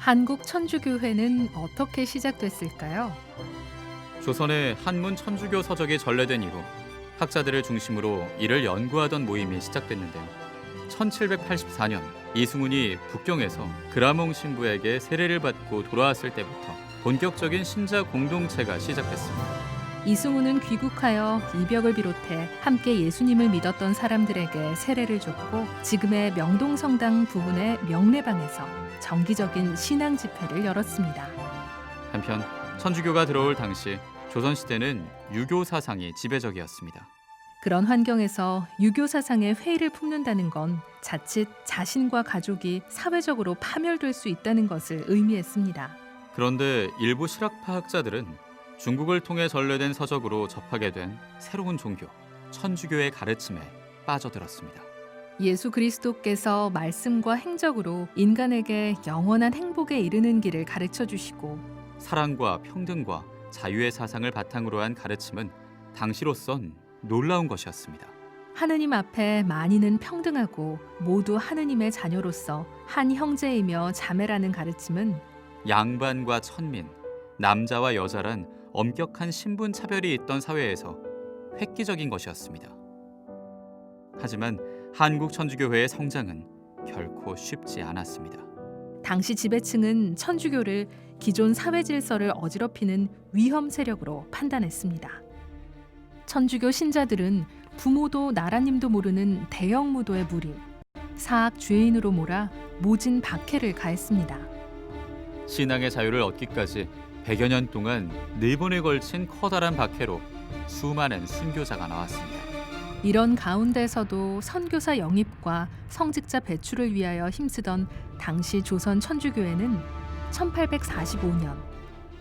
한국 천주교회는 어떻게 시작됐을까요? 조선의 한문 천주교 서적이 전래된 이후 학자들을 중심으로 이를 연구하던 모임이 시작됐는데요. 1784년 이승훈이 북경에서 그라몽 신부에게 세례를 받고 돌아왔을 때부터 본격적인 신자 공동체가 시작됐습니다. 이승우는 귀국하여 이벽을 비롯해 함께 예수님을 믿었던 사람들에게 세례를 줬고 지금의 명동성당 부근의 명례방에서 정기적인 신앙 집회를 열었습니다. 한편 천주교가 들어올 당시 조선시대는 유교 사상이 지배적이었습니다. 그런 환경에서 유교 사상에 회의를 품는다는 건 자칫 자신과 가족이 사회적으로 파멸될 수 있다는 것을 의미했습니다. 그런데 일부 실학파 학자들은 중국을 통해 전래된 서적으로 접하게 된 새로운 종교, 천주교의 가르침에 빠져들었습니다. 예수 그리스도께서 말씀과 행적으로 인간에게 영원한 행복에 이르는 길을 가르쳐 주시고 사랑과 평등과 자유의 사상을 바탕으로 한 가르침은 당시로선 놀라운 것이었습니다. 하느님 앞에 만인은 평등하고 모두 하느님의 자녀로서 한 형제이며 자매라는 가르침은 양반과 천민, 남자와 여자란 엄격한 신분 차별이 있던 사회에서 획기적인 것이었습니다. 하지만 한국 천주교회의 성장은 결코 쉽지 않았습니다. 당시 지배층은 천주교를 기존 사회 질서를 어지럽히는 위험 세력으로 판단했습니다. 천주교 신자들은 부모도 나라님도 모르는 대형 무도의 무리, 사학 죄인으로 몰아 모진 박해를 가했습니다. 신앙의 자유를 얻기까지 100여 년 동안 4번에 걸친 커다란 박해로 수많은 순교자가 나왔습니다. 이런 가운데서도 선교사 영입과 성직자 배출을 위하여 힘쓰던 당시 조선 천주교회는 1845년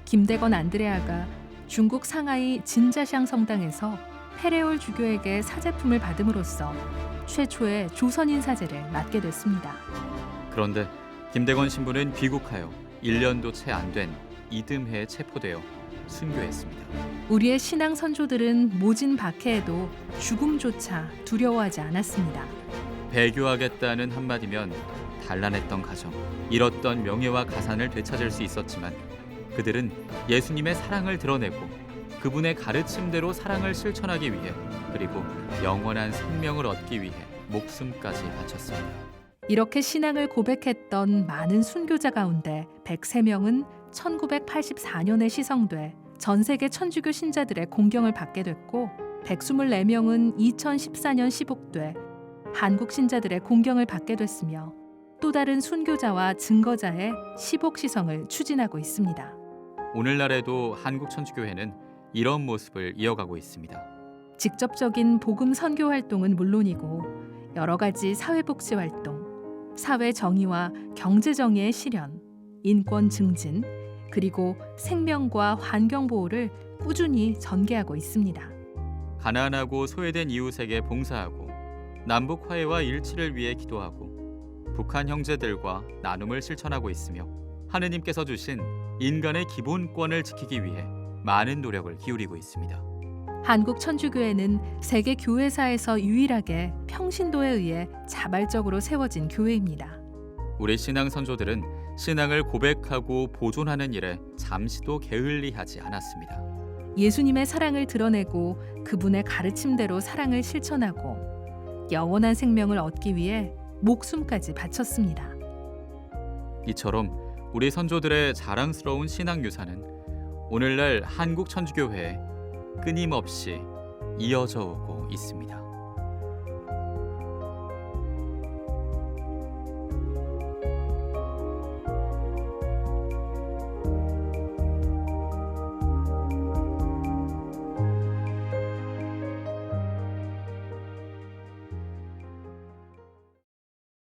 김대건 안드레아가 중국 상하이 진자샹 성당에서 페레올 주교에게 사제품을 받음으로써 최초의 조선인 사제를 맡게 됐습니다. 그런데 김대건 신부는 귀국하여 1년도 채 안 된 이듬해에 체포되어 순교했습니다. 우리의 신앙 선조들은 모진 박해에도 죽음조차 두려워하지 않았습니다. 배교하겠다는 한마디면 단란했던 가정, 잃었던 명예와 가산을 되찾을 수 있었지만 그들은 예수님의 사랑을 드러내고 그분의 가르침대로 사랑을 실천하기 위해 그리고 영원한 생명을 얻기 위해 목숨까지 바쳤습니다. 이렇게 신앙을 고백했던 많은 순교자 가운데 103명은 1984년에 시성돼 전 세계 천주교 신자들의 공경을 받게 됐고 124명은 2014년 시복돼 한국 신자들의 공경을 받게 됐으며 또 다른 순교자와 증거자의 시복 시성을 추진하고 있습니다. 오늘날에도 한국 천주교회는 이런 모습을 이어가고 있습니다. 직접적인 복음 선교 활동은 물론이고 여러 가지 사회복지 활동, 사회 정의와 경제 정의의 실현, 인권 증진, 그리고 생명과 환경 보호를 꾸준히 전개하고 있습니다. 가난하고 소외된 이웃에게 봉사하고 남북 화해와 일치를 위해 기도하고 북한 형제들과 나눔을 실천하고 있으며 하느님께서 주신 인간의 기본권을 지키기 위해 많은 노력을 기울이고 있습니다. 한국 천주교회는 세계 교회사에서 유일하게 평신도에 의해 자발적으로 세워진 교회입니다. 우리 신앙 선조들은 신앙을 고백하고 보존하는 일에 잠시도 게을리하지 않았습니다. 예수님의 사랑을 드러내고 그분의 가르침대로 사랑을 실천하고 영원한 생명을 얻기 위해 목숨까지 바쳤습니다. 이처럼 우리 선조들의 자랑스러운 신앙 유산은 오늘날 한국 천주교회에 끊임없이 이어져 오고 있습니다.